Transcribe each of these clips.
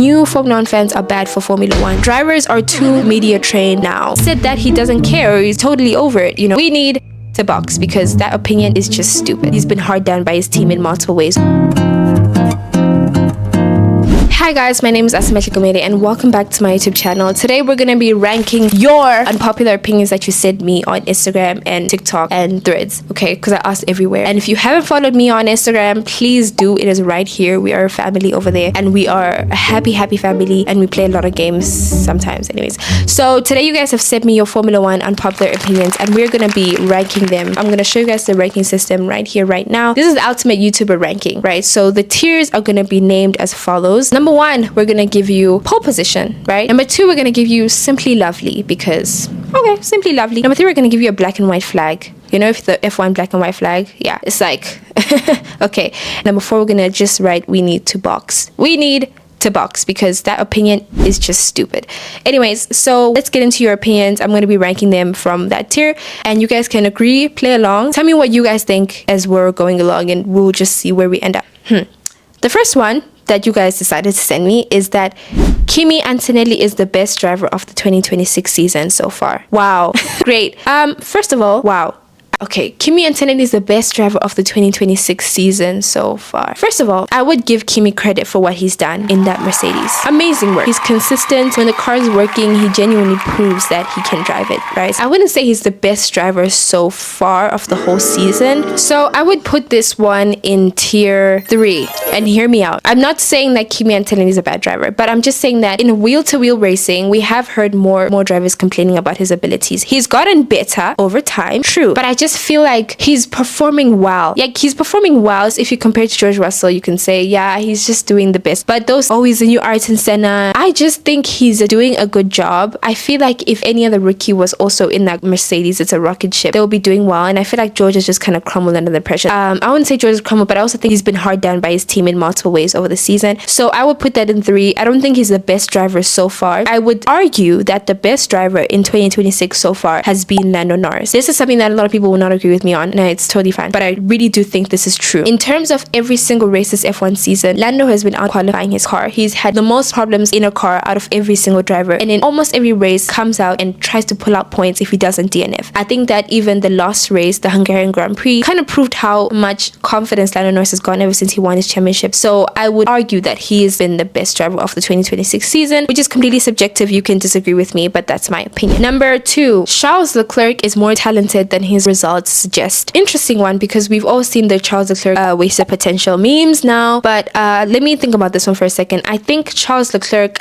New Formula 1 fans are bad for Formula 1. Drivers are too media trained now. Said that he doesn't care or he's totally over it. You know, we need to box because that opinion is just stupid. He's been hard done by his team in multiple ways. Hi guys, my name is Asymmetric Comedy and welcome back to my YouTube channel. Today we're gonna be ranking your unpopular opinions that you sent me on Instagram and TikTok and Threads, okay? Because I asked everywhere. And if you haven't followed me on Instagram, please do. It is right here. We are a family over there and we are a happy family and we play a lot of games sometimes anyways. So today you guys have sent me your Formula 1 unpopular opinions and we're gonna be ranking them. I'm gonna show you guys the ranking system right here, right now. This is the ultimate YouTuber ranking, right? So the tiers are gonna be named as follows. Number 1, we're gonna give you pole position, right? Number 2, we're gonna give you simply lovely because, okay, simply lovely. Number 3, we're gonna give you a black and white flag. You know, if the F1 black and white flag, yeah, it's like, okay. Number 4, we're gonna just write, we need to box. We need to box because that opinion is just stupid. Anyways, so let's get into your opinions. I'm going to be ranking them from that tier and you guys can agree, play along. Tell me what you guys think as we're going along and we'll just see where we end up. The first one that you guys decided to send me is that Kimi Antonelli is the best driver of the 2026 season so far. Wow. Great. First of all, wow. Okay, Kimi Antonelli is the best driver of the 2026 season so far. First of all, I would give Kimi credit for what he's done in that Mercedes. Amazing work. He's consistent. When the car is working, he genuinely proves that he can drive it, right? I wouldn't say he's the best driver so far of the whole season. So I would put this one in tier 3. And hear me out. I'm not saying that Kimi Antonelli is a bad driver, but I'm just saying that in wheel-to-wheel racing, we have heard more drivers complaining about his abilities. He's gotten better over time, true, but I just feel like he's performing well. Like he's performing well. If you compare to George Russell, you can say, yeah, he's just doing the best. But those always the new Ayrton Senna, I just think he's doing a good job. I feel like if any other rookie was also in that Mercedes, it's a rocket ship, they'll be doing well. And I feel like George has just kind of crumbled under the pressure. I wouldn't say George has crumbled, but I also think he's been hard done by his team in multiple ways over the season. So I would put that in 3. I don't think he's the best driver so far. I would argue that the best driver in 2026 so far has been Lando Norris. This is something that a lot of people will not agree with me on. No, it's totally fine. But I really do think this is true. In terms of every single race this F1 season, Lando has been out qualifying his car. He's had the most problems in a car out of every single driver. And in almost every race comes out and tries to pull out points if he doesn't DNF. I think that even the last race, the Hungarian Grand Prix, kind of proved how much confidence Lando Norris has gotten ever since he won his championship. So I would argue that he has been the best driver of the 2026 season, which is completely subjective. You can disagree with me, but that's my opinion. Number 2, Charles Leclerc is more talented than his results suggest. Interesting one because we've all seen the Charles Leclerc wasted potential memes now, but let me think about this one for a second. I think Charles Leclerc,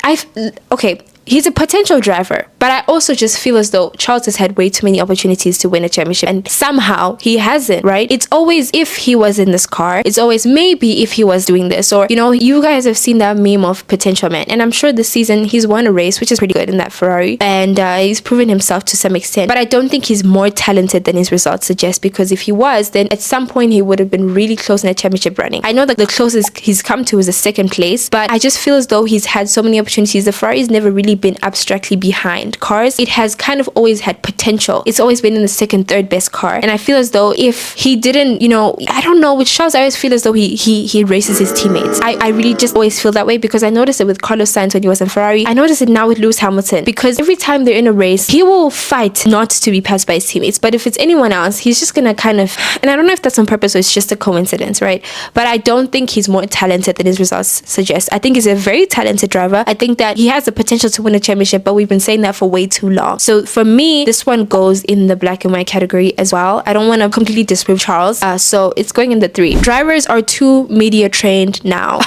he's a potential driver, but I also just feel as though Charles has had way too many opportunities to win a championship and somehow he hasn't, right? It's always if he was in this car, it's always maybe if he was doing this, or, you know, you guys have seen that meme of potential man, and I'm sure this season he's won a race, which is pretty good in that Ferrari, and he's proven himself to some extent, but I don't think he's more talented than his results suggest, because if he was, then at some point he would have been really close in a championship running. I know that the closest he's come to is a 2nd place, but I just feel as though he's had so many opportunities. The Ferrari's never really been abstractly behind cars. It has kind of always had potential. It's always been in the 2nd, 3rd best car. And I feel as though if he didn't, you know, I don't know, with Charles, I always feel as though he races his teammates. I really just always feel that way because I noticed it with Carlos Sainz when he was in Ferrari. I noticed it now with Lewis Hamilton because every time they're in a race, he will fight not to be passed by his teammates. But if it's anyone else, he's just gonna kind of, and I don't know if that's on purpose or it's just a coincidence, right? But I don't think he's more talented than his results suggest. I think he's a very talented driver. I think that he has the potential to win a championship, but we've been saying that for way too long. So for me, this one goes in the black and white category as well. I don't want to completely disprove Charles, so it's going in the 3. Drivers are too media trained now.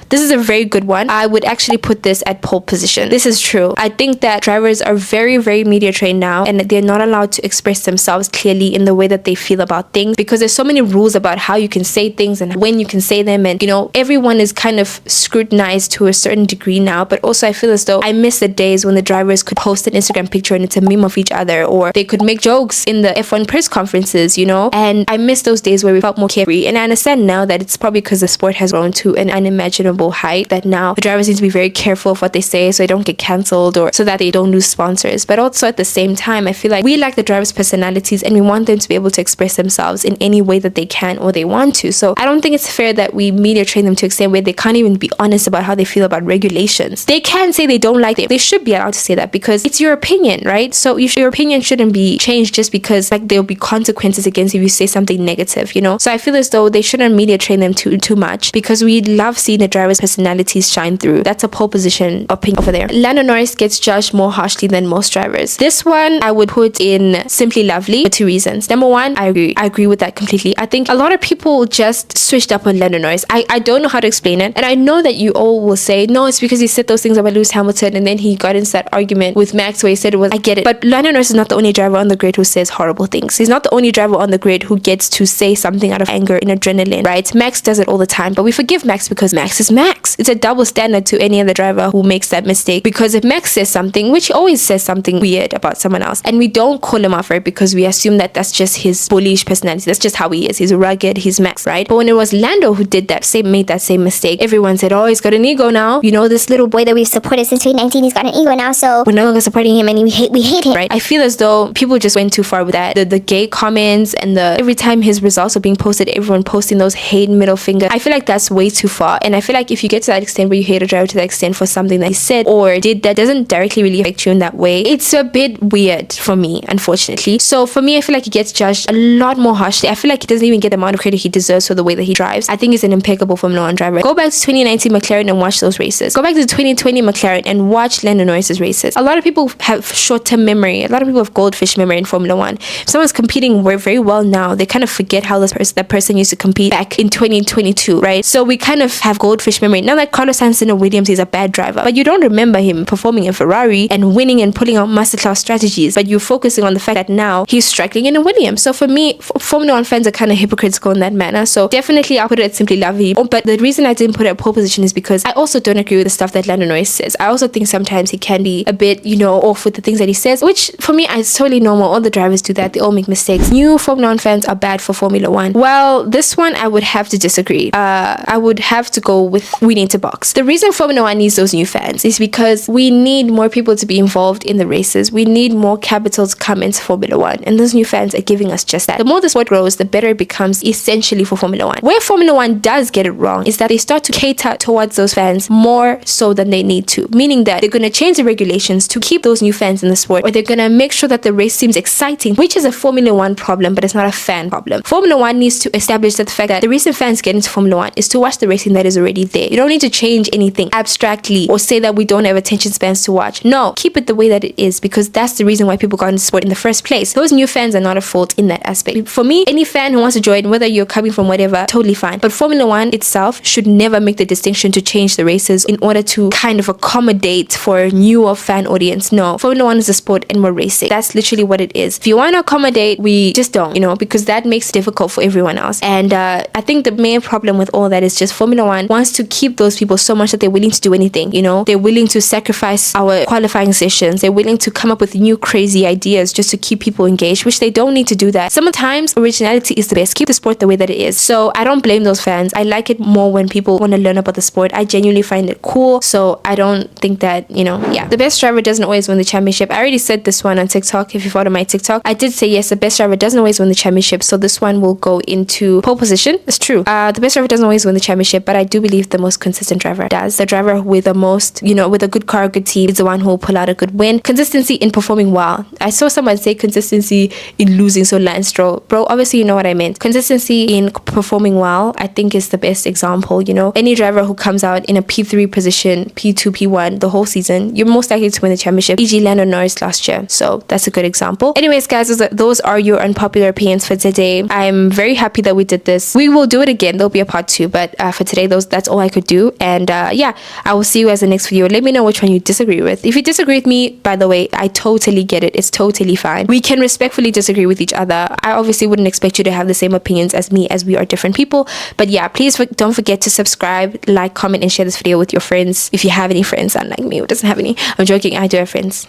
This is a very good one. I would actually put this at pole position. This is true. I think that drivers are very, very media trained now and they're not allowed to express themselves clearly in the way that they feel about things because there's so many rules about how you can say things and when you can say them, and you know, everyone is kind of scrutinized to a certain degree now. But also I feel as though I miss the days when the drivers could post an Instagram picture and it's a meme of each other, or they could make jokes in the F1 press conferences, you know, and I miss those days where we felt more carefree. And I understand now that it's probably because the sport has grown to an unimaginable fashionable hype that now the drivers need to be very careful of what they say so they don't get cancelled or so that they don't lose sponsors. But also at the same time, I feel like we like the drivers' personalities and we want them to be able to express themselves in any way that they can or they want to. So I don't think it's fair that we media train them to an extent where they can't even be honest about how they feel about regulations. They can say they don't like it. They should be allowed to say that because it's your opinion, right? So your opinion shouldn't be changed just because like there'll be consequences against if you say something negative, you know? So I feel as though they shouldn't media train them too much because we love seeing the drivers' personalities shine through. That's a pole position opinion over there. Lando Norris gets judged more harshly than most drivers. This one I would put in Simply Lovely for 2 reasons. Number one, I agree with that completely. I think a lot of people just switched up on Lando Norris. I don't know how to explain it, and I know that you all will say no, it's because he said those things about Lewis Hamilton and then he got into that argument with Max where he said it was, I get it, but Lando Norris is not the only driver on the grid who says horrible things. He's not the only driver on the grid who gets to say something out of anger and adrenaline, right? Max does it all the time, but we forgive Max because Max is Max. It's a double standard to any other driver who makes that mistake, because if Max says something, which he always says something weird about someone else, and we don't call him out for it because we assume that that's just his bullish personality, that's just how he is, he's rugged, he's Max, right? But when it was Lando who made that same mistake, everyone said, oh, he's got an ego now, you know, this little boy that we've supported since 2019, he's got an ego now, so we're no longer supporting him and we hate him, right? I feel as though people just went too far with that. The gay comments and every time his results are being posted, everyone posting those hate middle finger. I feel like that's way too far, and I feel like if you get to that extent where you hate a driver to that extent for something that he said or did that doesn't directly really affect you in that way, it's a bit weird for me, unfortunately. So for me, I feel like he gets judged a lot more harshly. I feel like he doesn't even get the amount of credit he deserves for the way that he drives. I think he's an impeccable Formula 1 driver. Go back to 2019 McLaren and watch those races. Go back to 2020 McLaren and watch Lando Norris's races. A lot of people have short-term memory. A lot of people have goldfish memory in Formula 1. If someone's competing very well now, they kind of forget how that person used to compete back in 2022, right? So we kind of have goldfish memory. Now that Carlos Sainz in a Williams is a bad driver, but you don't remember him performing in Ferrari and winning and pulling out masterclass strategies, but you're focusing on the fact that now he's struggling in a Williams. So for me, Formula 1 fans are kind of hypocritical in that manner. So definitely I'll put it at Simply Lovely. But the reason I didn't put it at pole position is because I also don't agree with the stuff that Lando Norris says. I also think sometimes he can be a bit, you know, off with the things that he says, which for me is totally normal. All the drivers do that. They all make mistakes. New Formula 1 fans are bad for Formula 1. Well, this one I would have to disagree. I would have to go with we need to box. The reason Formula 1 needs those new fans is because we need more people to be involved in the races. We need more capital to come into Formula 1, and those new fans are giving us just that. The more the sport grows, the better it becomes essentially for Formula 1. Where Formula 1 does get it wrong is that they start to cater towards those fans more so than they need to, meaning that they're going to change the regulations to keep those new fans in the sport, or they're going to make sure that the race seems exciting, which is a Formula 1 problem, but it's not a fan problem. Formula 1 needs to establish that the fact that the reason fans get into Formula 1 is to watch the racing that is already there. You don't need to change anything abstractly or say that we don't have attention spans to watch. No, keep it the way that it is, because that's the reason why people got into sport in the first place. Those new fans are not a fault in that aspect. For me, any fan who wants to join, whether you're coming from whatever, totally fine. But Formula 1 itself should never make the distinction to change the races in order to kind of accommodate for a newer fan audience. No, Formula 1 is a sport and we're racing. That's literally what it is. If you want to accommodate, we just don't, you know, because that makes it difficult for everyone else. And I think the main problem with all that is just Formula 1 wants to keep those people so much that they're willing to do anything, you know? They're willing to sacrifice our qualifying sessions. They're willing to come up with new crazy ideas just to keep people engaged, which they don't need to do that. Sometimes originality is the best. Keep the sport the way that it is. So I don't blame those fans. I like it more when people want to learn about the sport. I genuinely find it cool. So I don't think that, you know, yeah. The best driver doesn't always win the championship. I already said this one on TikTok. If you follow my TikTok, I did say yes, the best driver doesn't always win the championship. So this one will go into pole position. It's true. The best driver doesn't always win the championship, but I do believe the most consistent driver does. The driver with the most, you know, with a good car, a good team is the one who will pull out a good win. Consistency in performing well. I saw someone say consistency in losing, so Lance Stroll. Bro, obviously you know what I meant. Consistency in performing well, I think is the best example, you know. Any driver who comes out in a P3 position, P2, P1 the whole season, you're most likely to win the championship. E.g. Lando Norris last year. So that's a good example. Anyways, guys, those are your unpopular opinions for today. I'm very happy that we did this. We will do it again. There'll be a part 2, but for today, that's all I could do. And yeah, I will see you guys in the next video. Let me know which one you disagree with. If you disagree with me, by the way, I totally get it. It's totally fine. We can respectfully disagree with each other. I obviously wouldn't expect you to have the same opinions as me, as we are different people. But yeah, please don't forget to subscribe, like, comment, and share this video with your friends. If you have any friends, unlike me who doesn't have any. I'm joking. I do have friends.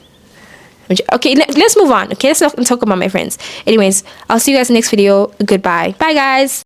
Okay, let's move on. Okay, let's not talk about my friends. Anyways, I'll see you guys in the next video. Goodbye. Bye, guys.